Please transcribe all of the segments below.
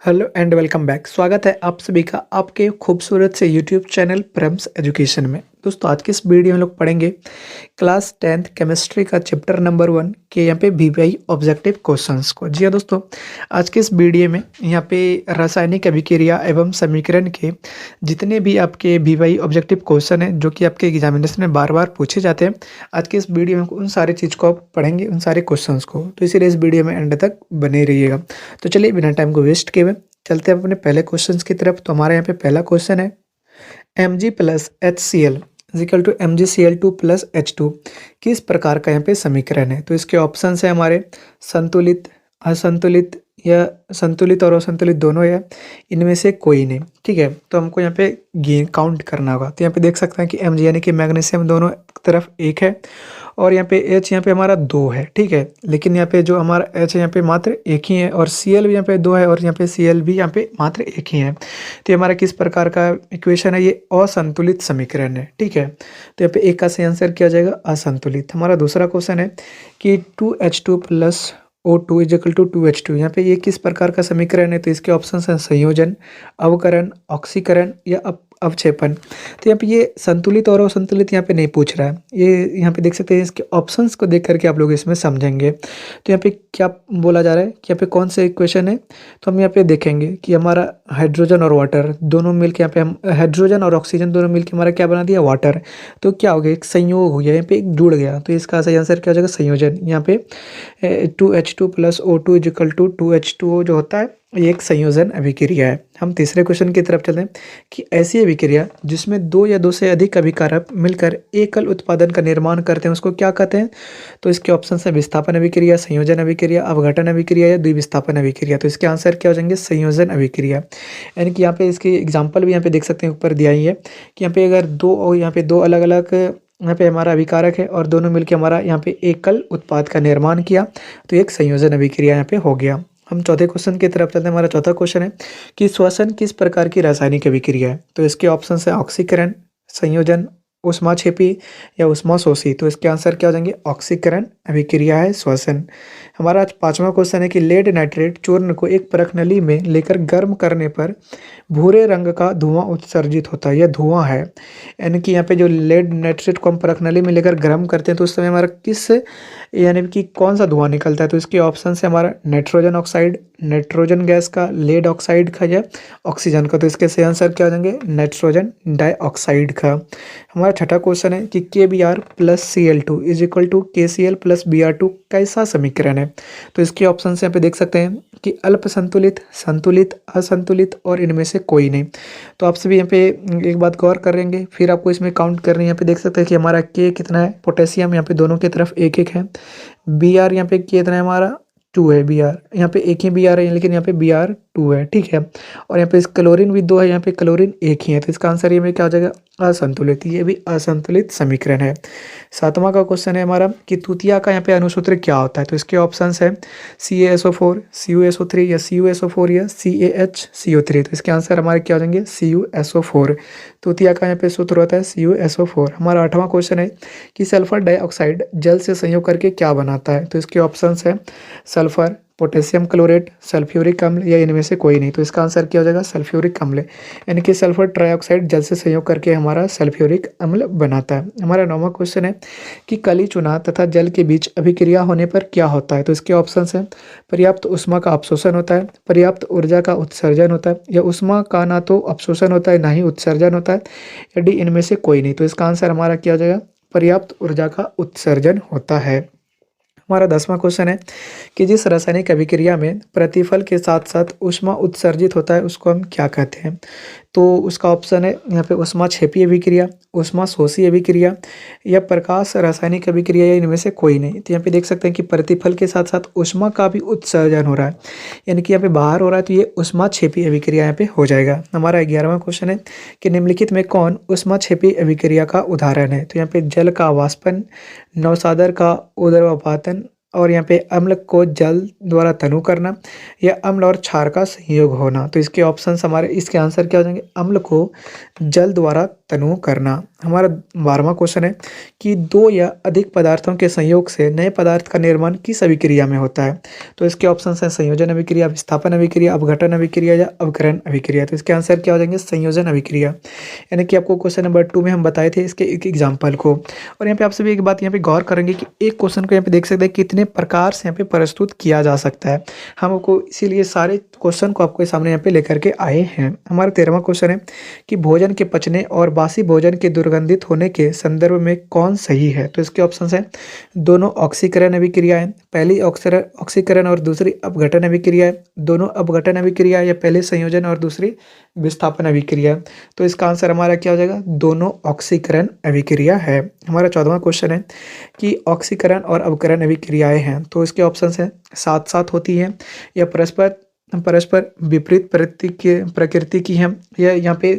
Hello and welcome back. स्वागत है आप सभी का आपके खूबसूरत से यूट्यूब चैनल प्रम्स एजुकेशन में। दोस्तों आज की इस वीडियो में लोग पढ़ेंगे क्लास 10th केमिस्ट्री का चैप्टर नंबर 1 के यहाँ पे वीवीआई ऑब्जेक्टिव क्वेश्चंस को। जी हाँ दोस्तों, आज के इस वीडियो में यहाँ पे रासायनिक अभिक्रिया एवं समीकरण के जितने भी आपके वीवीआई ऑब्जेक्टिव क्वेश्चन हैं जो कि आपके एग्जामिनेशन में बार बार पूछे जाते हैं, आज के इस वीडियो में उन सारी चीज़ को आप पढ़ेंगे, उन सारे क्वेश्चन को। तो इसीलिए इस वीडियो में एंड तक बने रहिएगा। तो चलिए बिना टाइम को वेस्ट किए हुए चलते हैं अपने पहले क्वेश्चन की तरफ। तो हमारे यहाँ पे पहला क्वेश्चन है Mg plus HCl is equal to MgCl2 plus H2 किस प्रकार का यहाँ पे समीकरण है। तो इसके ऑप्शन है हमारे संतुलित, असंतुलित या संतुलित और असंतुलित दोनों, या इनमें से कोई नहीं। ठीक है, तो हमको यहाँ पे गेन काउंट करना होगा। तो यहाँ पे देख सकते हैं कि Mg यानी कि मैग्नीशियम दोनों तरफ 1 है और यहाँ पे H यहाँ पे हमारा 2 है। ठीक है, लेकिन यहाँ पे जो हमारा H यहाँ पे मात्र 1 ही है और Cl भी यहाँ पे 2 है और यहाँ पे Cl भी यहाँ पे मात्र 1 ही है। तो ये हमारा किस प्रकार का इक्वेशन है, ये असंतुलित समीकरण है। ठीक है, तो यहाँ पे एक का सही आंसर किया जाएगा असंतुलित। हमारा दूसरा क्वेश्चन है कि 2H2 plus O2 is equal to 2H2, यहाँ पे ये किस प्रकार का समीकरण है। तो इसके ऑप्शन हैं संयोजन, अवकरण, ऑक्सीकरण या अवक्षेपण। तो यहाँ पे ये संतुलित और असंतुलित यहाँ पे नहीं पूछ रहा है, ये यहाँ पे देख सकते हैं। इसके ऑप्शंस को देख करके आप लोग इसमें समझेंगे। तो यहाँ पे क्या बोला जा रहा है कि यहाँ पे कौन सा इक्वेशन है। तो हम यहाँ पे देखेंगे कि हमारा हाइड्रोजन और वाटर दोनों मिलकर, यहाँ पे हम हाइड्रोजन और ऑक्सीजन दोनों मिलकर हमारा क्या बना दिया, वाटर। तो क्या हो गया, एक संयोग हो गया, यहाँ पे एक जुड़ गया। तो इसका सही आंसर क्या हो जाएगा, संयोजन। यहाँ पे 2H2 plus O2 is equal to 2H2O जो होता है ये एक संयोजन अभिक्रिया है। हम तीसरे क्वेश्चन की तरफ चलते हैं कि ऐसी अभिक्रिया जिसमें दो या दो से अधिक अभिकारक मिलकर एकल उत्पादन का निर्माण करते हैं उसको क्या कहते हैं। तो इसके ऑप्शन है विस्थापन अभिक्रिया, संयोजन अभिक्रिया, अवघटन अभिक्रिया या द्विविस्थापन अभिक्रिया। तो इसके आंसर क्या हो जाएंगे, संयोजन अभिक्रिया। यानी कि यहाँ पे इसकी एग्जाम्पल भी यहाँ पे देख सकते हैं, ऊपर दिया ही है कि यहाँ पे अगर दो और यहाँ पे दो अलग अलग यहाँ पे हमारा अभिकारक है और दोनों मिलकर हमारा यहाँ पे एकल उत्पाद का निर्माण किया तो एक संयोजन अभिक्रिया यहाँ पे हो गया। हम चौथे क्वेश्चन की तरफ चलते हैं। हमारा चौथा क्वेश्चन है कि श्वसन किस प्रकार की रासायनिक अभिक्रिया है। तो इसके ऑप्शन है ऑक्सीकरण, संयोजन, ऊष्माक्षेपी या ऊष्माशोषी। तो इसके आंसर क्या हो जाएंगे, ऑक्सीकरण अभिक्रिया है श्वसन। हमारा आज पांचवा क्वेश्चन है कि लेड नाइट्रेट चूर्ण को एक परख नली में लेकर गर्म करने पर भूरे रंग का धुआं उत्सर्जित होता है, यह धुआं है। यानी कि यहाँ पे जो लेड नाइट्रेट को हम परख नली में लेकर गर्म करते हैं तो उस समय हमारा किस यानी कि कौन सा धुआं निकलता है। तो इसके ऑप्शन है हमारा नाइट्रोजन ऑक्साइड, नाइट्रोजन गैस का, लेड ऑक्साइड का या ऑक्सीजन का। तो इसके सही आंसर क्या हो जाएंगे, नाइट्रोजन डाइऑक्साइड का। हमारा छठा क्वेश्चन है कि KBr plus Cl2 is equal to KCl plus Br2 कैसा समीकरण है। तो इसके ऑप्शन यहाँ पे देख सकते हैं कि अल्प संतुलित, संतुलित, असंतुलित और इनमें से कोई नहीं। तो आप सभी यहाँ पे एक बात गौर करेंगे, फिर आपको इसमें काउंट करनी है। यहाँ पे देख सकते हैं कि हमारा K कितना है, पोटेशियम यहाँ पे दोनों की तरफ एक एक है। Br यहाँ पे कितना है, हमारा 2 है। Br यहाँ पे एक ही Br है लेकिन यहाँ पे Br2 है। ठीक है, और यहाँ पे इस क्लोरीन भी 2 है, यहाँ पे क्लोरीन एक ही है। तो इसका आंसर ये में क्या हो जाएगा, असंतुलित। ये भी असंतुलित समीकरण है। सातवां का क्वेश्चन है हमारा कि तृतीया का यहाँ पे अनुसूत्र क्या होता है। तो इसके ऑप्शंस है CaSO4, CuSO3 या CuSO4 या CaHCO3। तो इसके आंसर हमारे क्या हो जाएंगे, CuSO4। तृतीया का यहाँ पे सूत्र होता है CuSO4। हमारा आठवां क्वेश्चन है कि सल्फर डाइऑक्साइड जल से संयोग करके क्या बनाता है। तो इसके ऑप्शंस है सल्फर, पोटेशियम क्लोरेट, सल्फ्यूरिक अम्ल या इनमें से कोई नहीं। तो इसका आंसर क्या हो जाएगा, सल्फ्यूरिक अम्ल। यानी कि सल्फर ट्राइऑक्साइड जल से संयोग करके हमारा सल्फ्यूरिक अम्ल बनाता है। हमारा नौवां क्वेश्चन है कि कली चूना तथा जल के बीच अभिक्रिया होने पर क्या होता है। तो इसके ऑप्शन है पर्याप्त ऊष्मा का अवशोषण होता है, पर्याप्त ऊर्जा का उत्सर्जन होता है या ऊष्मा का ना तो अवशोषण होता है ना ही उत्सर्जन होता है, यदि इनमें से कोई नहीं। तो इसका आंसर हमारा क्या हो जाएगा, पर्याप्त ऊर्जा का उत्सर्जन होता है। हमारा 10वां क्वेश्चन है कि जिस रासायनिक अभिक्रिया में प्रतिफल के साथ साथ ऊष्मा उत्सर्जित होता है उसको हम क्या कहते हैं। तो उसका ऑप्शन है यहाँ पे ऊष्माक्षेपी अभिक्रिया, ऊष्माशोषी अभिक्रिया या प्रकाश रासायनिक अभिक्रिया या इनमें से कोई नहीं। तो यहाँ पे देख सकते हैं कि प्रतिफल के साथ साथ ऊष्मा का भी उत्सर्जन हो रहा है, यानी कि यहाँ पे बाहर हो रहा है, तो ये ऊष्माक्षेपी अभिक्रिया यहाँ पे हो जाएगा। हमारा 11वां क्वेश्चन है कि निम्नलिखित में कौन ऊष्माक्षेपी अभिक्रिया का उदाहरण है। तो यहाँ पे जल का वाष्पन, नवसादर का उदरवपातन और यहाँ पे अम्ल को जल द्वारा तनु करना या अम्ल और क्षार का संयोग होना। तो इसके ऑप्शंस हमारे, इसके आंसर क्या हो जाएंगे, अम्ल को जल द्वारा तनु करना। हमारा 12वां क्वेश्चन है कि दो या अधिक पदार्थों के संयोग से नए पदार्थ का निर्माण किस अभिक्रिया में होता है? तो इसके ऑप्शन हैं संयोजन अभिक्रिया, विस्थापन अभिक्रिया, अपघटन अभिक्रिया या अवकरण अभिक्रिया। तो इसके आंसर क्या हो जाएंगे? संयोजन अभिक्रिया। यानी कि आपको क्वेश्चन नंबर 2 में हम बताए थे इसके एक एग्जाम्पल को। और यहाँ पे आप सभी एक बात यहाँ पे गौर करेंगे कि एक क्वेश्चन को यहाँ पे देख सकते हैं कितने प्रकार से यहाँ पे प्रस्तुत किया जा सकता है। हम आपको इसीलिए सारे क्वेश्चन को आपके सामने यहाँ पे लेकर के आए हैं। हमारा 13वां क्वेश्चन है कि भोजन के पचने और बासी भोजन के दुर्गंधित होने के संदर्भ में कौन सही है? तो इसके ऑप्शंस हैं दोनों ऑक्सीकरण अभिक्रियाएं, पहली ऑक्सीकरण और दूसरी अपघटन अभिक्रिया है, दोनों अपघटन अभिक्रिया या पहले संयोजन और दूसरी विस्थापन अभिक्रिया। तो इसका आंसर हमारा क्या हो जाएगा? दोनों ऑक्सीकरण अभिक्रिया है। हमारा 14वां क्वेश्चन है कि ऑक्सीकरण और अपघटन अभिक्रियाएं हैं, तो इसके ऑप्शंस हैं साथ साथ होती हैं या परस्पर परस्पर विपरीत प्रकृति की हैं, या यहाँ पे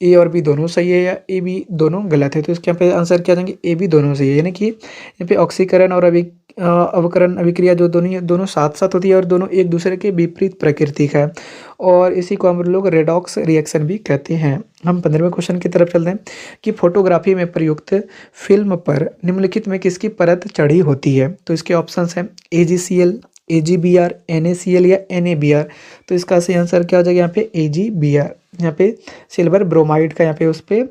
ए और बी दोनों सही है या ए बी दोनों गलत है। तो इसके यहाँ पे आंसर क्या जाएंगे? ए बी दोनों सही है। यानी कि यहाँ पे ऑक्सीकरण और अवकरण अभिक्रिया जो दोनों साथ साथ होती है और दोनों एक दूसरे के विपरीत प्रकृति का है, और इसी को हम लोग रेडॉक्स रिएक्शन भी कहते हैं। हम 15वें क्वेश्चन की तरफ चलते हैं कि फोटोग्राफी में प्रयुक्त फिल्म पर निम्नलिखित में किसकी परत चढ़ी होती है? तो इसके ऑप्शंस हैं AgCl, AgBr, NaCl या NaBr। तो इसका सही आंसर क्या हो जाएगा? यहाँ पे AgBr। यहाँ पे सिल्वर ब्रोमाइड का यहाँ पे उस पर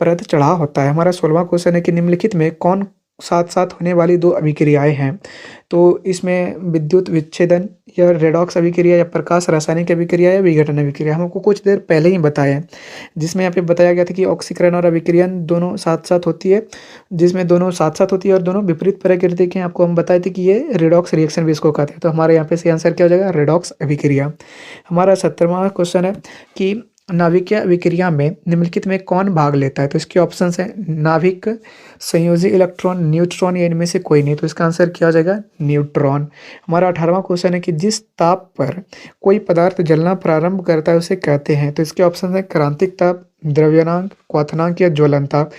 परत चढ़ा होता है। हमारा 16वां क्वेश्चन है कि निम्नलिखित में कौन साथ साथ होने वाली दो अभिक्रियाएं हैं? तो इसमें विद्युत विच्छेदन या रेडॉक्स अभिक्रिया या प्रकाश रासायनिक अभिक्रिया या विघटन अभिक्रिया। हमको कुछ देर पहले ही बताया है, जिसमें यहाँ पे बताया गया था कि ऑक्सीकरण और अभिक्रियन दोनों साथ साथ होती है, जिसमें दोनों साथ साथ होती है और दोनों विपरीत प्रकृति के। आपको हम बताए थे कि ये रेडॉक्स रिएक्शन भी इसको कहते हैं। तो हमारे यहाँ पे सही आंसर क्या हो जाएगा? रेडॉक्स अभिक्रिया। हमारा 17वां क्वेश्चन है कि नाभिकीय अभिक्रिया में निम्नलिखित में कौन भाग लेता है? तो इसके ऑप्शंस हैं नाभिक, संयोजी इलेक्ट्रॉन, न्यूट्रॉन या इनमें से कोई नहीं। तो इसका आंसर क्या हो जाएगा? न्यूट्रॉन। हमारा 18वां क्वेश्चन है कि जिस ताप पर कोई पदार्थ जलना प्रारंभ करता है उसे कहते हैं? तो इसके ऑप्शन है क्रांतिक ताप, द्रव्यनांक, क्वथनांक या ज्वलन ताप।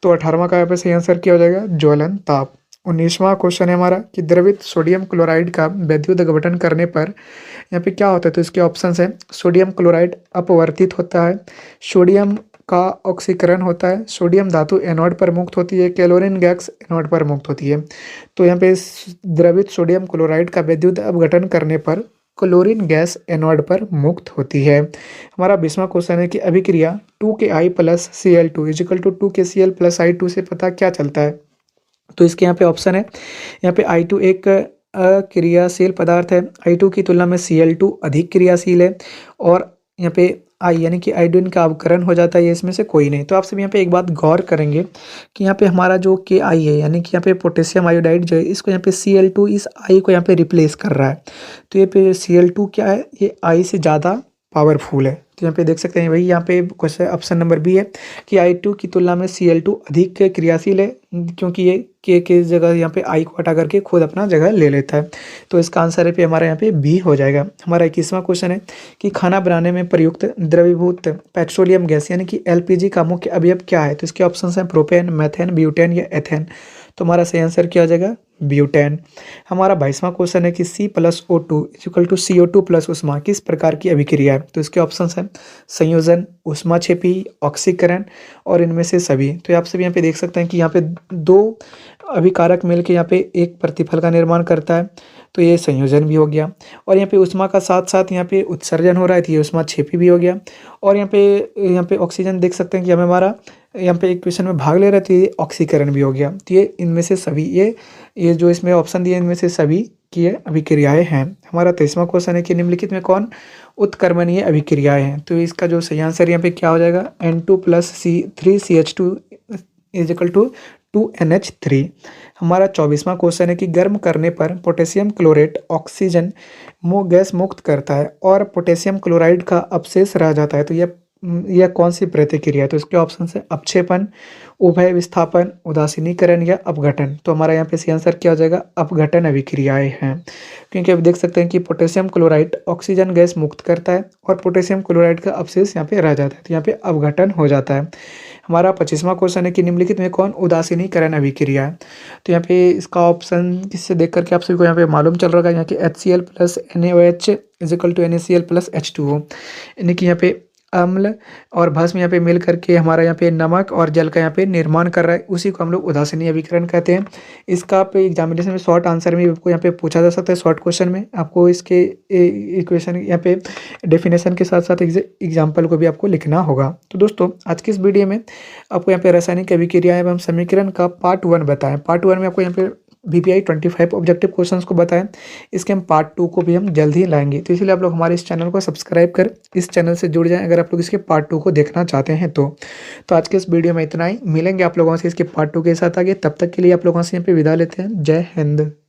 तो 18वां का यहाँ पे सही आंसर क्या हो जाएगा? ज्वलन ताप। 19वां क्वेश्चन है हमारा कि द्रवित सोडियम क्लोराइड का वैद्युत अपघटन करने पर यहाँ पे क्या होता है? तो इसके ऑप्शंस हैं सोडियम क्लोराइड अपवर्तित होता है, सोडियम का ऑक्सीकरण होता है, सोडियम धातु एनोड पर मुक्त होती है, क्लोरीन गैस एनोड पर मुक्त होती है। तो यहाँ पे द्रवित सोडियम क्लोराइड का वैद्युत अपघटन करने पर क्लोरीन गैस एनोड पर मुक्त होती है। हमारा 20वां क्वेश्चन है कि अभिक्रिया 2Ki plus Cl2 is equal to 2KCl plus I2 से पता क्या चलता है? तो इसके यहाँ पे ऑप्शन है, यहाँ पे I2 एक अक्रियाशील पदार्थ है, I2 की तुलना में Cl2 अधिक क्रियाशील है, और यहाँ पे I यानी कि आयोडीन का अवकरण हो जाता है, ये इसमें से कोई नहीं। तो आप सब यहाँ पे एक बात गौर करेंगे कि यहाँ पे हमारा जो Ki है यानी कि यहाँ पे पोटेशियम आयोडाइड जो है, इसको यहाँ पे Cl2 इस I को यहाँ पे रिप्लेस कर रहा है। तो ये पे Cl2 क्या है? ये I से ज़्यादा पावरफुल है। तो यहाँ पे देख सकते हैं, वही यहाँ पे क्वेश्चन ऑप्शन नंबर बी है कि I2 की तुलना में Cl2 अधिक क्रियाशील है, क्योंकि ये के की जगह यहाँ पे I को हटा करके खुद अपना जगह ले लेता है। तो इसका आंसर है पे हमारा यहाँ पे बी हो जाएगा। हमारा 21वां क्वेश्चन है कि खाना बनाने में प्रयुक्त द्रवीभूत पेट्रोलियम गैस यानी कि LPG का मुख्य अवयव क्या है? तो इसके ऑप्शन हैं प्रोपेन, मेथेन, ब्यूटेन या एथेन। तो हमारा सही आंसर क्या हो जाएगा? ब्यूटेन। हमारा 22वां क्वेश्चन है कि C+O2 equal to CO2 plus उष्मा किस प्रकार की अभिक्रिया है? तो इसके ऑप्शंस हैं संयोजन, ऊष्माक्षेपी, ऑक्सीकरण और इनमें से सभी। तो आप सभी यहाँ पे देख सकते हैं कि यहाँ पे दो अभिकारक मिलकर यहाँ पे एक प्रतिफल का निर्माण करता है, तो ये संयोजन भी हो गया। और यहाँ पे उष्मा का साथ साथ यहाँ पे उत्सर्जन हो रहा है, तो ये ऊष्माक्षेपी भी हो गया। और यहाँ पे ऑक्सीजन देख सकते हैं कि हमें हमारा यहाँ पे एक क्वेश्चन में भाग ले रहा था, ये ऑक्सीकरण भी हो गया। तो ये इनमें से सभी ये जो इसमें ऑप्शन दिए इनमें से सभी की अभिक्रियाएं हैं। हमारा 23वां क्वेश्चन है कि निम्नलिखित में कौन उत्क्रमणीय अभिक्रियाएं हैं? तो इसका जो सही आंसर यहाँ पे क्या हो जाएगा? N2 plus 3CH2 is equal to 2NH3। हमारा 24वां क्वेश्चन है कि गर्म करने पर पोटेशियम क्लोरेट ऑक्सीजन गैस मुक्त करता है और पोटेशियम क्लोराइड का अवशेष रह जाता है, तो यह कौन सी प्रतिक्रिया है? तो इसके ऑप्शन है अपक्षेपण, उभय विस्थापन, उदासीनीकरण या अपघटन। तो हमारा यहाँ पे सही आंसर क्या हो जाएगा? अपघटन अभिक्रियाएं हैं, क्योंकि अब देख सकते हैं कि पोटेशियम क्लोराइड ऑक्सीजन गैस मुक्त करता है और पोटेशियम क्लोराइड का अवशेष यहाँ पे रह जाता है, तो यहाँ पे अपघटन हो जाता है। हमारा 25वां क्वेश्चन है कि निम्नलिखित में कौन उदासीनीकरण अभिक्रिया है? तो यहाँ पे इसका ऑप्शन किससे देख करके आप सभी को यहाँ पे मालूम चल रहा है, यहाँ कि HCl plus NaOH is equal to NaCl plus H2O, यानी कि यहाँ पे अम्ल और भस्म यहाँ पे मिल करके हमारा यहाँ पे नमक और जल का यहाँ पे निर्माण कर रहा है, उसी को हम लोग उदासीन अभिकरण कहते हैं। इसका आप एग्जामिनेशन में शॉर्ट आंसर में आपको यहाँ पे पूछा जा सकता है। शॉर्ट क्वेश्चन में आपको इसके इक्वेशन यहाँ पे डेफिनेशन के साथ साथ एग्जाम्पल को भी आपको लिखना होगा। तो दोस्तों आज की इस वीडियो में आपको यहाँ पे रासायनिक अभिक्रिया एवं समीकरण का पार्ट 1 बताएं। पार्ट 1 में आपको यहाँ पे VPI 25 ऑब्जेक्टिव क्वेश्चंस को बताएं। इसके हम पार्ट 2 को भी हम जल्द ही लाएंगे, तो इसलिए आप लोग हमारे इस चैनल को सब्सक्राइब कर इस चैनल से जुड़ जाएं अगर आप लोग इसके पार्ट 2 को देखना चाहते हैं तो आज के इस वीडियो में इतना ही। मिलेंगे आप लोगों से इसके पार्ट 2 के साथ आगे, तब तक के लिए आप लोगों से यहाँ पे विदा लेते हैं। जय हिंद।